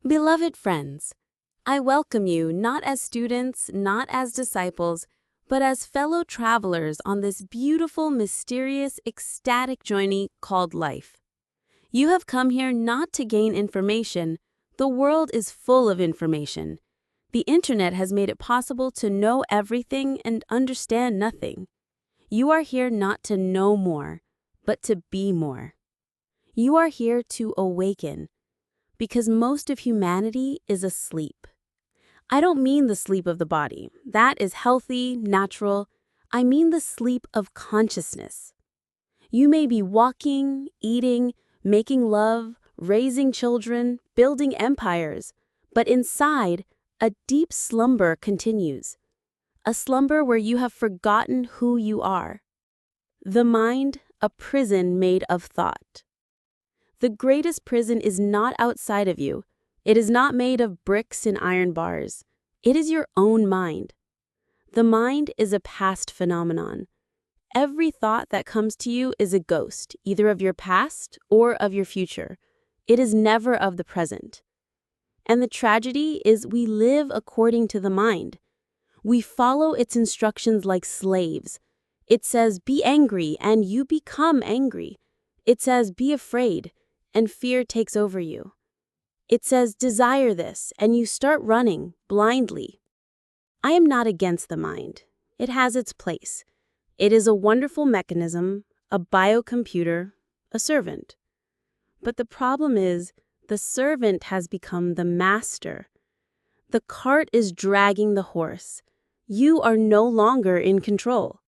Beloved friends, I welcome you not as students, not as disciples, but as fellow travelers on this beautiful, mysterious, ecstatic journey called life. You have come here not to gain information. The world is full of information. The internet has made it possible to know everything and understand nothing. You are here not to know more, but to be more. You are here to awaken, because most of humanity is asleep. I don't mean the sleep of the body. That is healthy, natural. I mean the sleep of consciousness. You may be walking, eating, making love, raising children, building empires, but inside, a deep slumber continues. A slumber where you have forgotten who you are. The mind, a prison made of thought. The greatest prison is not outside of you. It is not made of bricks and iron bars. It is your own mind. The mind is a past phenomenon. Every thought that comes to you is a ghost, either of your past or of your future. It is never of the present. And the tragedy is we live according to the mind. We follow its instructions like slaves. It says, be angry, and you become angry. It says, be afraid, and fear takes over you. It says, desire this, and you start running blindly. I am not against the mind. It has its place. It is a wonderful mechanism, a biocomputer, a servant. But the problem is, the servant has become the master. The cart is dragging the horse. You are no longer in control.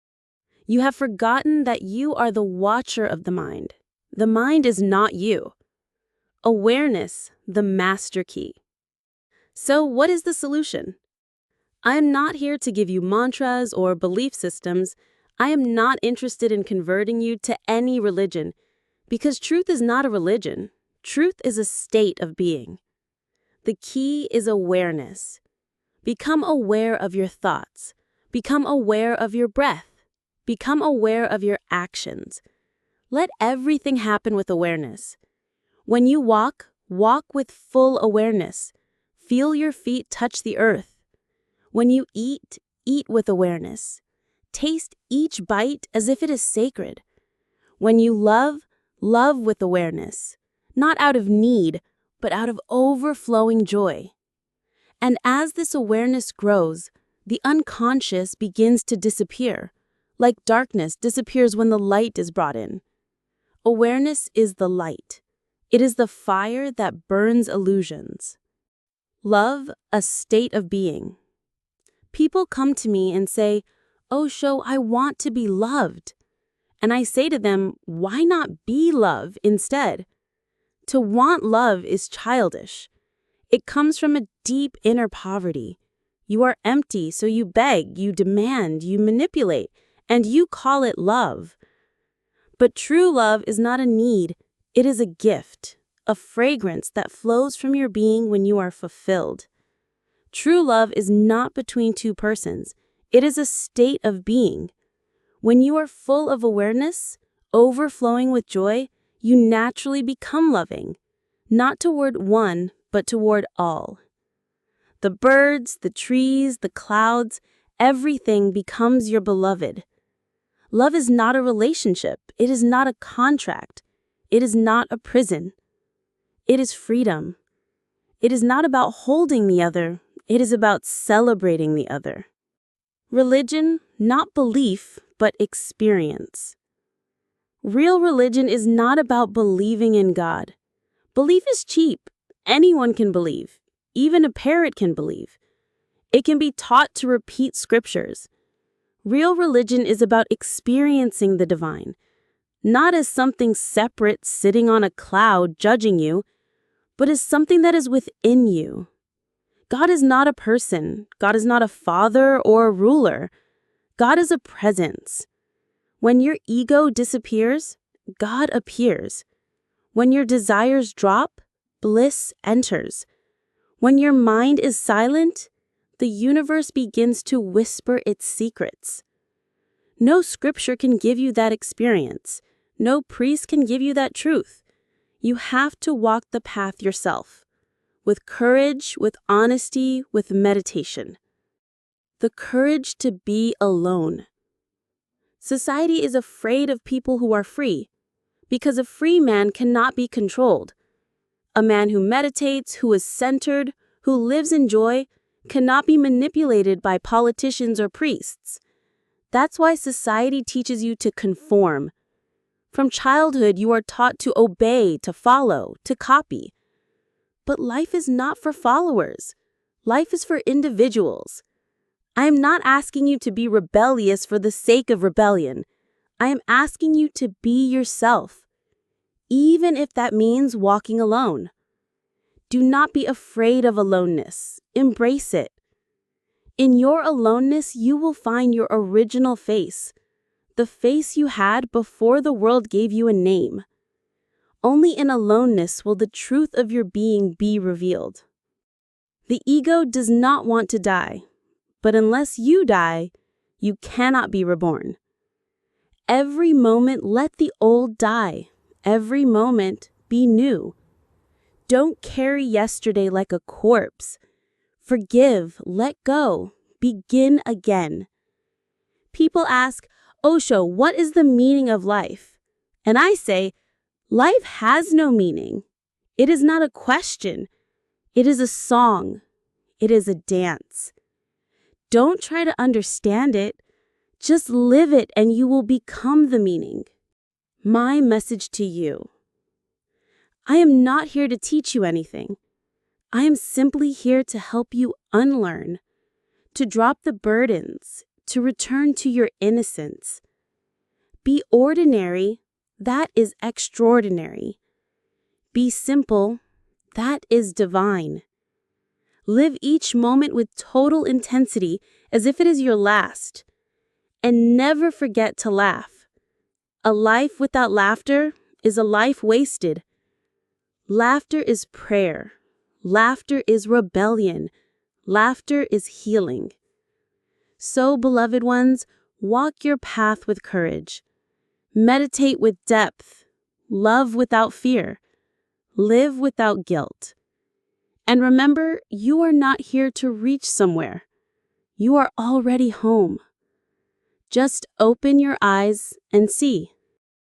You have forgotten that you are the watcher of the mind. The mind is not you. Awareness, the master key. So what is the solution? I am not here to give you mantras or belief systems. I am not interested in converting you to any religion, because truth is not a religion. Truth is a state of being. The key is awareness. Become aware of your thoughts. Become aware of your breath. Become aware of your actions. Let everything happen with awareness. When you walk, walk with full awareness. Feel your feet touch the earth. When you eat, eat with awareness. Taste each bite as if it is sacred. When you love, love with awareness. Not out of need, but out of overflowing joy. And as this awareness grows, the unconscious begins to disappear, like darkness disappears when the light is brought in. Awareness is the light. It is the fire that burns illusions. Love, a state of being. People come to me and say, Osho, I want to be loved. And I say to them, why not be love instead? To want love is childish. It comes from a deep inner poverty. You are empty, so you beg, you demand, you manipulate, and you call it love. But true love is not a need. It is a gift, a fragrance that flows from your being when you are fulfilled. True love is not between two persons. It is a state of being. When you are full of awareness, overflowing with joy, you naturally become loving, not toward one, but toward all. The birds, the trees, the clouds, everything becomes your beloved. Love is not a relationship. It is not a contract. It is not a prison. It is freedom. It is not about holding the other. It is about celebrating the other. Religion, not belief, but experience. Real religion is not about believing in God. Belief is cheap. Anyone can believe. Even a parrot can believe. It can be taught to repeat scriptures. Real religion is about experiencing the divine, not as something separate sitting on a cloud judging you, but as something that is within you. God is not a person. God is not a father or a ruler. God is a presence. When your ego disappears, God appears. When your desires drop, bliss enters. When your mind is silent, the universe begins to whisper its secrets. No scripture can give you that experience. No priest can give you that truth. You have to walk the path yourself. with courage, with honesty, with meditation. The courage to be alone. Society is afraid of people who are free, because a free man cannot be controlled. A man who meditates, who is centered, who lives in joy, cannot be manipulated by politicians or priests. That's why society teaches you to conform. From childhood, you are taught to obey, to follow, to copy. But life is not for followers. Life is for individuals. I am not asking you to be rebellious for the sake of rebellion. I am asking you to be yourself, even if that means walking alone. Do not be afraid of aloneness. Embrace it. In your aloneness, you will find your original face, the face you had before the world gave you a name. Only in aloneness will the truth of your being be revealed. The ego does not want to die, but unless you die, you cannot be reborn. Every moment, let the old die. Every moment, be new. Don't carry yesterday like a corpse. Forgive, let go, begin again. People ask, Osho, what is the meaning of life? And I say, life has no meaning. It is not a question. It is a song. It is a dance. Don't try to understand it. Just live it and you will become the meaning. My message to you. I am not here to teach you anything. I am simply here to help you unlearn, to drop the burdens, to return to your innocence. Be ordinary, that is extraordinary. Be simple, that is divine. Live each moment with total intensity as if it is your last. And never forget to laugh. A life without laughter is a life wasted. Laughter is prayer. Laughter is rebellion. Laughter is healing. So, beloved ones, walk your path with courage. Meditate with depth. Love without fear. Live without guilt. And remember, you are not here to reach somewhere. You are already home. Just open your eyes and see.